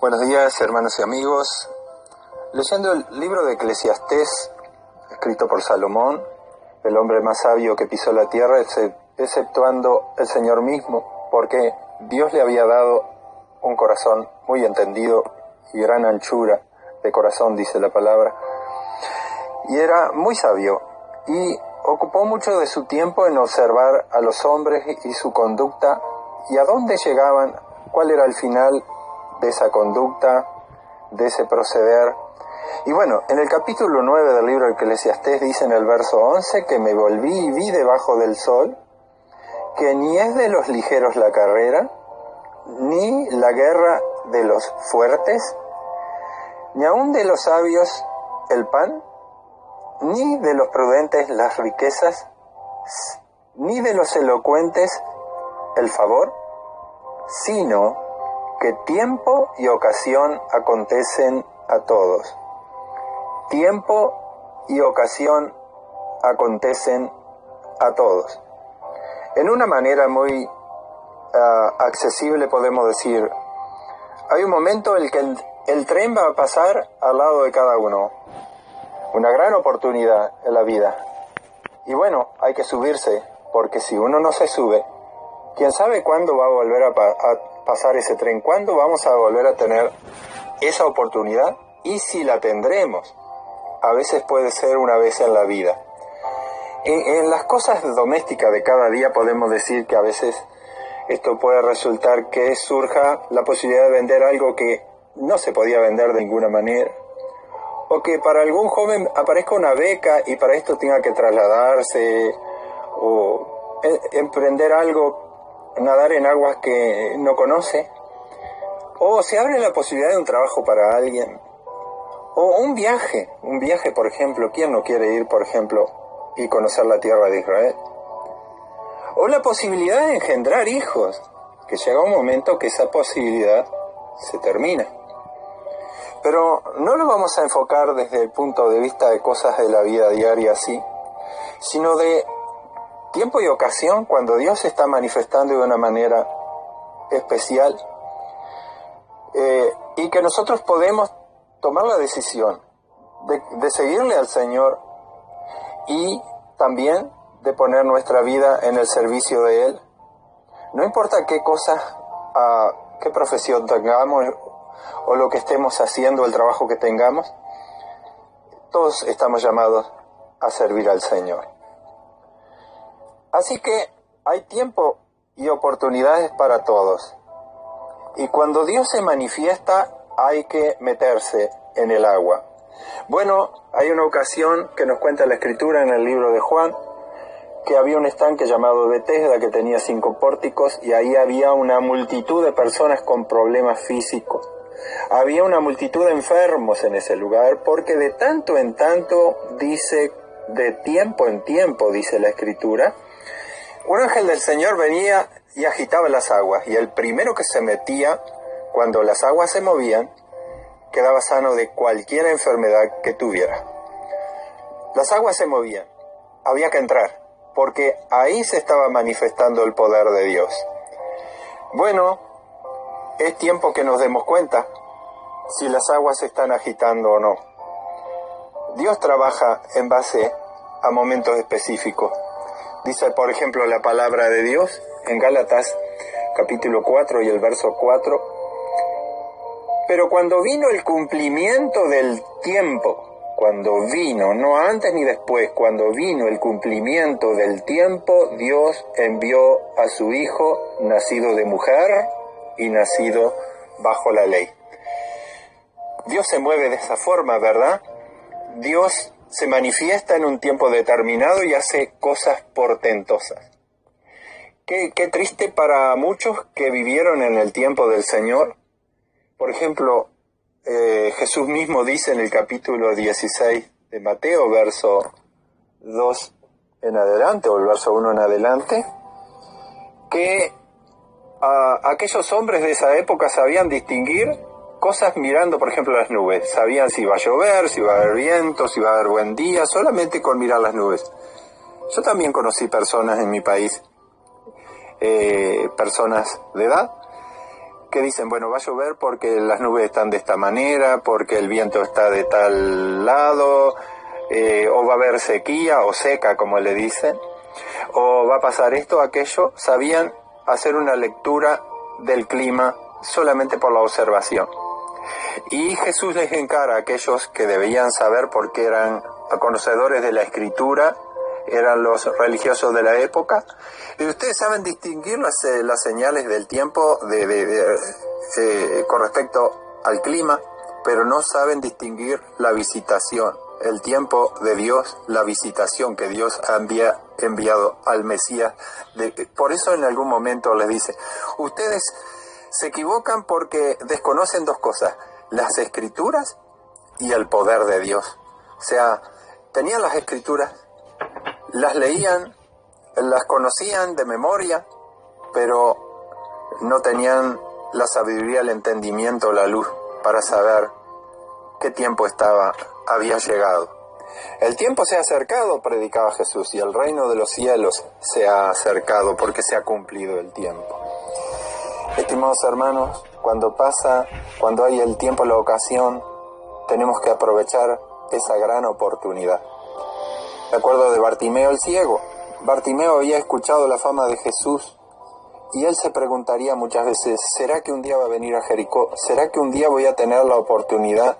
Buenos días, hermanos y amigos. Leyendo el libro de Eclesiastés, escrito por Salomón, el hombre más sabio que pisó la tierra, exceptuando el Señor mismo, porque Dios le había dado un corazón muy entendido y gran anchura de corazón, dice la palabra, y era muy sabio, y ocupó mucho de su tiempo en observar a los hombres y su conducta, y a dónde llegaban, cuál era el final de esa conducta, de ese proceder. Y bueno, en el capítulo 9 del libro de Eclesiastés dice en el verso 11 que me volví y vi debajo del sol que ni es de los ligeros la carrera, ni la guerra de los fuertes, ni aun de los sabios el pan, ni de los prudentes las riquezas, ni de los elocuentes el favor, sino que tiempo y ocasión acontecen a todos. Tiempo y ocasión acontecen a todos. En una manera muy accesible podemos decir, hay un momento en el que el tren va a pasar al lado de cada uno. Una gran oportunidad en la vida. Y bueno, hay que subirse, porque si uno no se sube, ¿quién sabe cuándo va a volver a pasar ese tren? ¿Cuándo vamos a volver a tener esa oportunidad? Y si la tendremos, a veces puede ser una vez en la vida. En las cosas domésticas de cada día podemos decir que a veces esto puede resultar que surja la posibilidad de vender algo que no se podía vender de ninguna manera. O que para algún joven aparezca una beca y para esto tenga que trasladarse o emprender algo, nadar en aguas que no conoce, o se abre la posibilidad de un trabajo para alguien, o un viaje, por ejemplo. ¿Quién no quiere ir, por ejemplo, y conocer la tierra de Israel? O la posibilidad de engendrar hijos, que llega un momento que esa posibilidad se termina. Pero no lo vamos a enfocar desde el punto de vista de cosas de la vida diaria así, sino de tiempo y ocasión, cuando Dios se está manifestando de una manera especial, y que nosotros podemos tomar la decisión de seguirle al Señor y también de poner nuestra vida en el servicio de Él. No importa qué cosas, qué profesión tengamos o lo que estemos haciendo, el trabajo que tengamos, todos estamos llamados a servir al Señor. Así que hay tiempo y oportunidades para todos. Y cuando Dios se manifiesta, hay que meterse en el agua. Bueno, hay una ocasión que nos cuenta la Escritura en el libro de Juan, que había un estanque llamado Betesda que tenía 5 pórticos y ahí había una multitud de personas con problemas físicos. Había una multitud de enfermos en ese lugar porque de tanto en tanto, dice, de tiempo en tiempo, dice la Escritura, un ángel del Señor venía y agitaba las aguas, y el primero que se metía, cuando las aguas se movían, quedaba sano de cualquier enfermedad que tuviera. Las aguas se movían, había que entrar, porque ahí se estaba manifestando el poder de Dios. Bueno, es tiempo que nos demos cuenta si las aguas se están agitando o no. Dios trabaja en base a momentos específicos. Dice, por ejemplo, la palabra de Dios en Gálatas capítulo 4 y el verso 4. Pero cuando vino el cumplimiento del tiempo, cuando vino, no antes ni después, cuando vino el cumplimiento del tiempo, Dios envió a su Hijo, nacido de mujer y nacido bajo la ley. Dios se mueve de esa forma, ¿verdad? Dios se manifiesta en un tiempo determinado y hace cosas portentosas. Qué triste para muchos que vivieron en el tiempo del Señor. Por ejemplo, Jesús mismo dice en el capítulo 16 de Mateo, verso 2 en adelante, o el verso 1 en adelante, que aquellos hombres de esa época sabían distinguir cosas mirando, por ejemplo, las nubes. Sabían si iba a llover, si iba a haber viento, si iba a haber buen día, solamente con mirar las nubes. Yo también conocí personas en mi país, personas de edad, que dicen, bueno, va a llover porque las nubes están de esta manera, porque el viento está de tal lado, o va a haber sequía o seca, como le dicen, o va a pasar esto o aquello. Sabían hacer una lectura del clima solamente por la observación. Y Jesús les encara a aquellos que debían saber porque eran conocedores de la Escritura, eran los religiosos de la época. Y ustedes saben distinguir las señales del tiempo con respecto al clima, pero no saben distinguir la visitación, el tiempo de Dios, la visitación que Dios ha enviado al Mesías. Por eso en algún momento les dice, ustedes se equivocan porque desconocen dos cosas, las Escrituras y el poder de Dios. O sea, tenían las Escrituras, las leían, las conocían de memoria, pero no tenían la sabiduría, el entendimiento, la luz para saber qué tiempo había llegado. El tiempo se ha acercado, predicaba Jesús, y el reino de los cielos se ha acercado porque se ha cumplido el tiempo. Estimados hermanos, cuando hay el tiempo, la ocasión, tenemos que aprovechar esa gran oportunidad. Me acuerdo de Bartimeo el ciego. Bartimeo había escuchado la fama de Jesús y él se preguntaría muchas veces, ¿será que un día va a venir a Jericó? ¿Será que un día voy a tener la oportunidad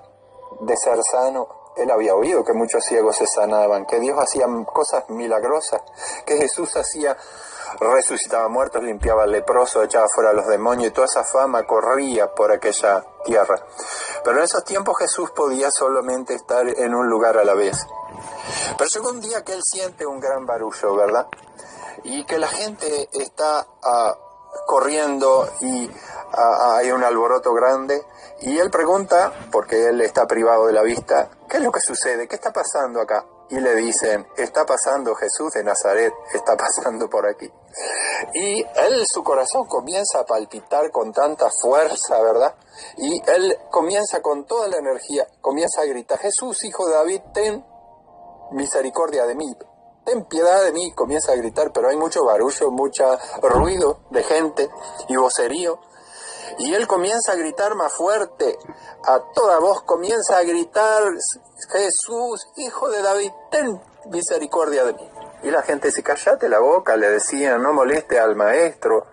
de ser sano? Él había oído que muchos ciegos se sanaban, que Dios hacía cosas milagrosas, que Jesús resucitaba muertos, limpiaba al leproso, echaba fuera a los demonios, y toda esa fama corría por aquella tierra. Pero en esos tiempos Jesús podía solamente estar en un lugar a la vez. Pero llegó un día que él siente un gran barullo, ¿verdad? Y que la gente está corriendo y hay un alboroto grande. Y él pregunta, porque él está privado de la vista, ¿qué es lo que sucede? ¿Qué está pasando acá? Y le dicen, está pasando Jesús de Nazaret, está pasando por aquí. Y su corazón comienza a palpitar con tanta fuerza, ¿verdad? Y él comienza con toda la energía, comienza a gritar, Jesús, hijo de David, ten misericordia de mí, ten piedad de mí, comienza a gritar, pero hay mucho barullo, mucho ruido de gente y vocerío. Y él comienza a gritar más fuerte, a toda voz comienza a gritar, Jesús, hijo de David, ten misericordia de mí. Y la gente dice, cállate la boca, le decían, no moleste al maestro,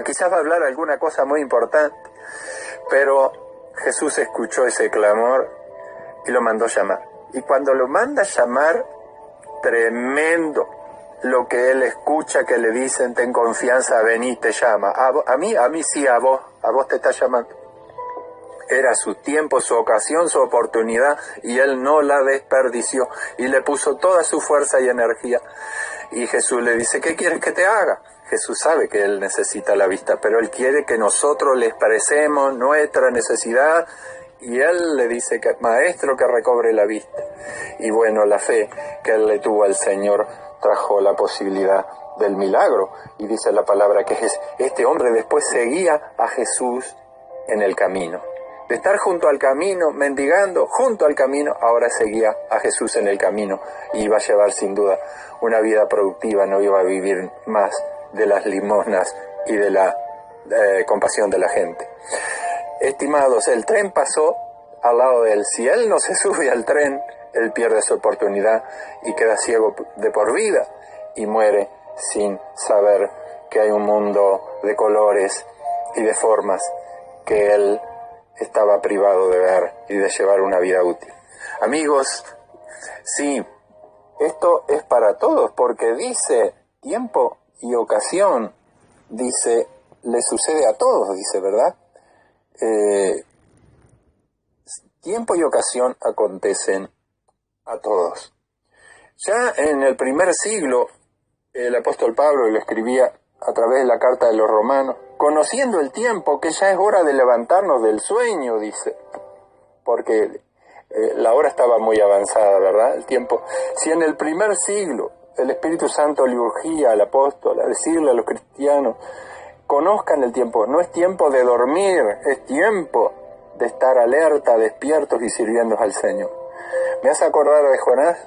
quizás va a hablar alguna cosa muy importante. Pero Jesús escuchó ese clamor y lo mandó llamar. Y cuando lo manda llamar, tremendo lo que él escucha, que le dicen, ten confianza, vení, te llama. A mí sí, a vos te está llamando. Era su tiempo, su ocasión, su oportunidad, y él no la desperdició, y le puso toda su fuerza y energía. Y Jesús le dice, ¿qué quieres que te haga? Jesús sabe que él necesita la vista, pero él quiere que nosotros le expresemos nuestra necesidad, y él le dice, que maestro, que recobre la vista. Y bueno, la fe que él le tuvo al Señor trajo la posibilidad del milagro. Y dice la palabra que este hombre después seguía a Jesús en el camino. De estar junto al camino, mendigando junto al camino, ahora seguía a Jesús en el camino. Y iba a llevar sin duda una vida productiva, no iba a vivir más de las limosnas y de la compasión de la gente. Estimados, el tren pasó al lado de él. Si él no se sube al tren, él pierde su oportunidad y queda ciego de por vida y muere sin saber que hay un mundo de colores y de formas que él estaba privado de ver y de llevar una vida útil. Amigos, sí, esto es para todos, porque dice tiempo y ocasión, dice, le sucede a todos, dice, ¿verdad? Tiempo y ocasión acontecen a todos. Ya en el primer siglo, el apóstol Pablo lo escribía a través de la carta de los romanos, conociendo el tiempo, que ya es hora de levantarnos del sueño, dice, porque la hora estaba muy avanzada, ¿verdad? El tiempo. Si en el primer siglo el Espíritu Santo le urgía al apóstol a decirle a los cristianos, conozcan el tiempo, no es tiempo de dormir, es tiempo de estar alerta, despiertos y sirviendo al Señor. Me hace acordar de Jonás.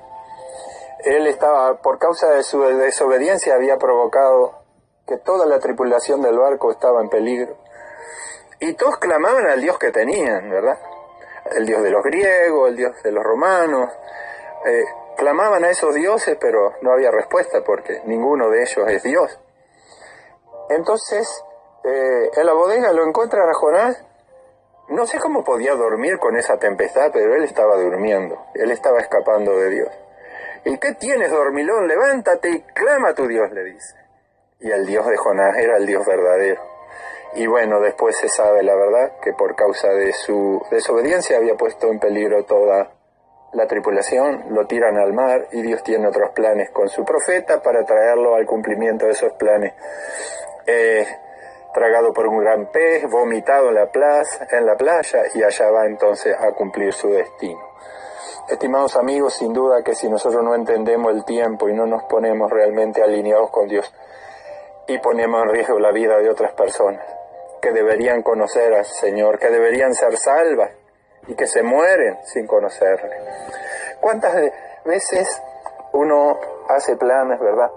Él estaba, por causa de su desobediencia, había provocado que toda la tripulación del barco estaba en peligro. Y todos clamaban al Dios que tenían, ¿verdad? El Dios de los griegos, el Dios de los romanos. Clamaban a esos dioses, pero no había respuesta porque ninguno de ellos es Dios. Entonces, en la bodega lo encuentra a Jonás. No sé cómo podía dormir con esa tempestad, pero él estaba durmiendo. Él estaba escapando de Dios. ¿Y qué tienes, dormilón? Levántate y clama a tu Dios, le dice. Y el Dios de Jonás era el Dios verdadero. Y bueno, después se sabe la verdad, que por causa de su desobediencia había puesto en peligro toda la tripulación, lo tiran al mar y Dios tiene otros planes con su profeta para traerlo al cumplimiento de esos planes. Tragado por un gran pez, vomitado en la playa y allá va entonces a cumplir su destino. Estimados amigos, sin duda que si nosotros no entendemos el tiempo y no nos ponemos realmente alineados con Dios y ponemos en riesgo la vida de otras personas que deberían conocer al Señor, que deberían ser salvas y que se mueren sin conocerle. ¿Cuántas veces uno hace planes, verdad?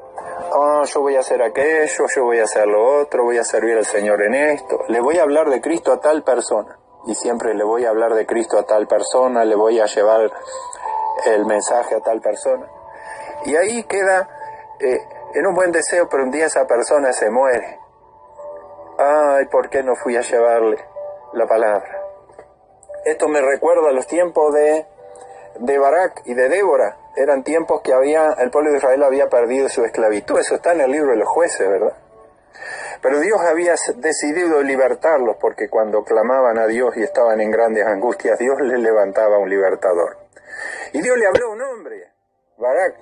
Yo voy a hacer aquello, yo voy a hacer lo otro, voy a servir al Señor en esto, le voy a hablar de Cristo a tal persona, y siempre le voy a hablar de Cristo a tal persona, le voy a llevar el mensaje a tal persona, y ahí queda en un buen deseo, pero un día esa persona se muere. Ay, ¿por qué no fui a llevarle la palabra? Esto me recuerda a los tiempos de Barak y de Débora. Eran tiempos que el pueblo de Israel había perdido su esclavitud. Eso está en el libro de los Jueces, ¿verdad? Pero Dios había decidido libertarlos porque cuando clamaban a Dios y estaban en grandes angustias, Dios les levantaba un libertador. Y Dios le habló a un hombre, Barak,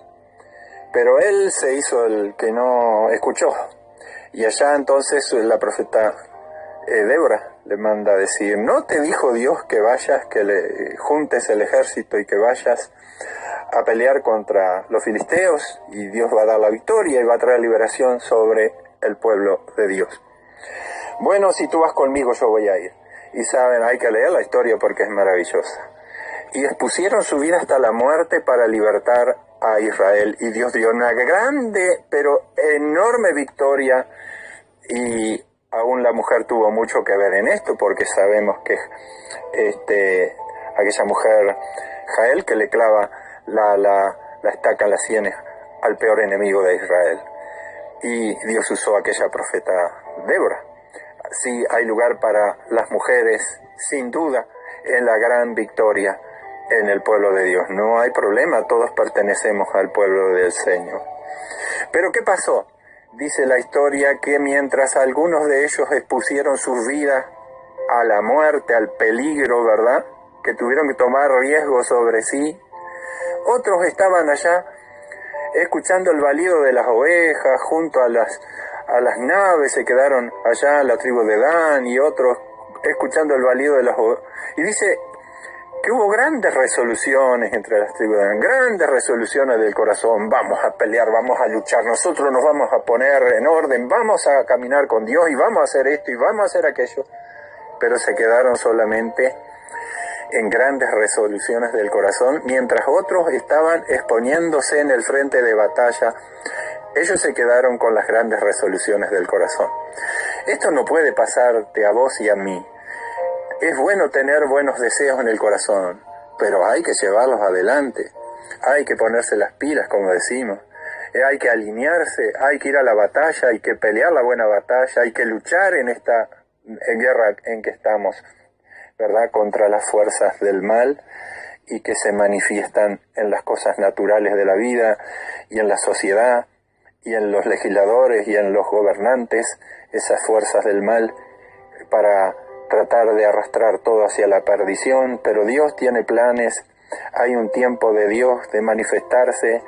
pero él se hizo el que no escuchó. Y allá entonces la profeta Débora le manda a decir, ¿no te dijo Dios que vayas, que le juntes el ejército y que vayas a pelear contra los filisteos? Y Dios va a dar la victoria y va a traer liberación sobre el pueblo de Dios. Bueno, si tú vas conmigo yo voy a ir. Y saben, hay que leer la historia porque es maravillosa. Y expusieron su vida hasta la muerte para libertar a Israel. Y Dios dio una grande, pero enorme victoria. Y aún la mujer tuvo mucho que ver en esto, porque sabemos que aquella mujer, Jael, que le clava la estaca en las sienes al peor enemigo de Israel. Y Dios usó a aquella profeta Débora. Sí, hay lugar para las mujeres, sin duda, en la gran victoria en el pueblo de Dios. No hay problema, todos pertenecemos al pueblo del Señor. Pero ¿qué pasó? Dice la historia que mientras algunos de ellos expusieron sus vidas a la muerte, al peligro, ¿verdad?, que tuvieron que tomar riesgos sobre sí, otros estaban allá escuchando el balido de las ovejas junto a las naves, se quedaron allá la tribu de Dan y otros escuchando el balido de las ovejas. Y dice que hubo grandes resoluciones entre las tribus de Dan, grandes resoluciones del corazón. Vamos a pelear, vamos a luchar, nosotros nos vamos a poner en orden, vamos a caminar con Dios y vamos a hacer esto y vamos a hacer aquello. Pero se quedaron solamente en grandes resoluciones del corazón, mientras otros estaban exponiéndose en el frente de batalla. Ellos se quedaron con las grandes resoluciones del corazón. Esto no puede pasarte a vos y a mí. Es bueno tener buenos deseos en el corazón, pero hay que llevarlos adelante. Hay que ponerse las pilas, como decimos. Hay que alinearse, hay que ir a la batalla, hay que pelear la buena batalla, hay que luchar en esta guerra en que estamos, ¿verdad?, contra las fuerzas del mal y que se manifiestan en las cosas naturales de la vida y en la sociedad y en los legisladores y en los gobernantes, esas fuerzas del mal para tratar de arrastrar todo hacia la perdición. Pero Dios tiene planes, hay un tiempo de Dios de manifestarse.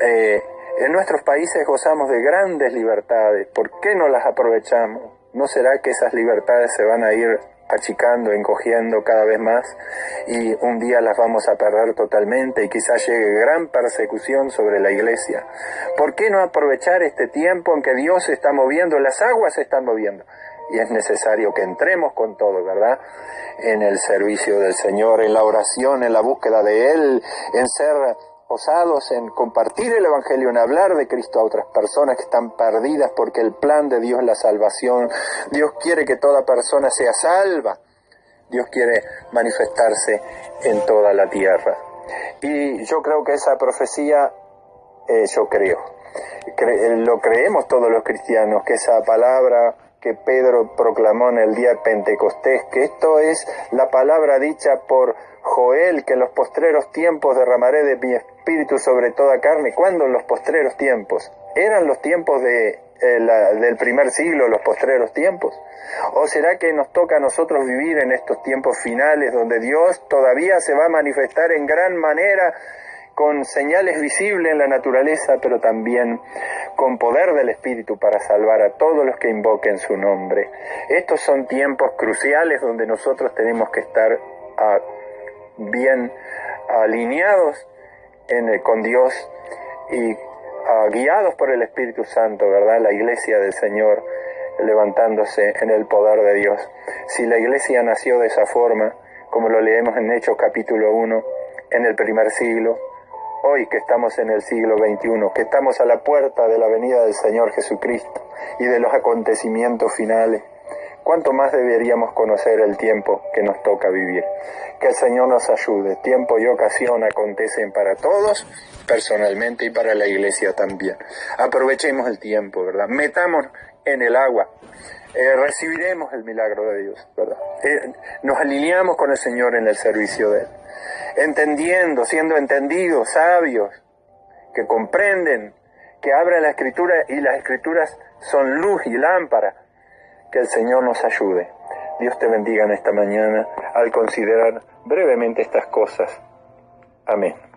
En nuestros países gozamos de grandes libertades, ¿por qué no las aprovechamos? ¿No será que esas libertades se van a ir achicando, encogiendo cada vez más y un día las vamos a perder totalmente y quizás llegue gran persecución sobre la iglesia? ¿Por qué no aprovechar este tiempo en que Dios se está moviendo, las aguas se están moviendo? Y es necesario que entremos con todo, ¿verdad?, en el servicio del Señor, en la oración, en la búsqueda de Él, en ser osados en compartir el Evangelio, en hablar de Cristo a otras personas que están perdidas, porque el plan de Dios es la salvación. Dios quiere que toda persona sea salva. Dios quiere manifestarse en toda la tierra. Y yo creo que esa profecía, lo creemos todos los cristianos, que esa palabra que Pedro proclamó en el día de Pentecostés, que esto es la palabra dicha por Joel, que en los postreros tiempos derramaré de mi espíritu sobre toda carne. ¿Cuándo en los postreros tiempos? ¿Eran los tiempos del primer siglo, los postreros tiempos? ¿O será que nos toca a nosotros vivir en estos tiempos finales, donde Dios todavía se va a manifestar en gran manera, con señales visibles en la naturaleza, pero también con poder del Espíritu para salvar a todos los que invoquen su nombre? Estos son tiempos cruciales donde nosotros tenemos que estar bien alineados con Dios y guiados por el Espíritu Santo, ¿verdad? La iglesia del Señor levantándose en el poder de Dios. Si la iglesia nació de esa forma, como lo leemos en Hechos capítulo 1, en el primer siglo, hoy que estamos en el siglo XXI, que estamos a la puerta de la venida del Señor Jesucristo y de los acontecimientos finales, ¿cuánto más deberíamos conocer el tiempo que nos toca vivir? Que el Señor nos ayude. Tiempo y ocasión acontecen para todos, personalmente, y para la iglesia también. Aprovechemos el tiempo, ¿verdad? Metámonos en el agua. Recibiremos el milagro de Dios, ¿verdad? Nos alineamos con el Señor en el servicio de Él. Entendiendo, siendo entendidos, sabios, que comprenden, que abren la Escritura, y las Escrituras son luz y lámpara. Que el Señor nos ayude. Dios te bendiga en esta mañana al considerar brevemente estas cosas. Amén.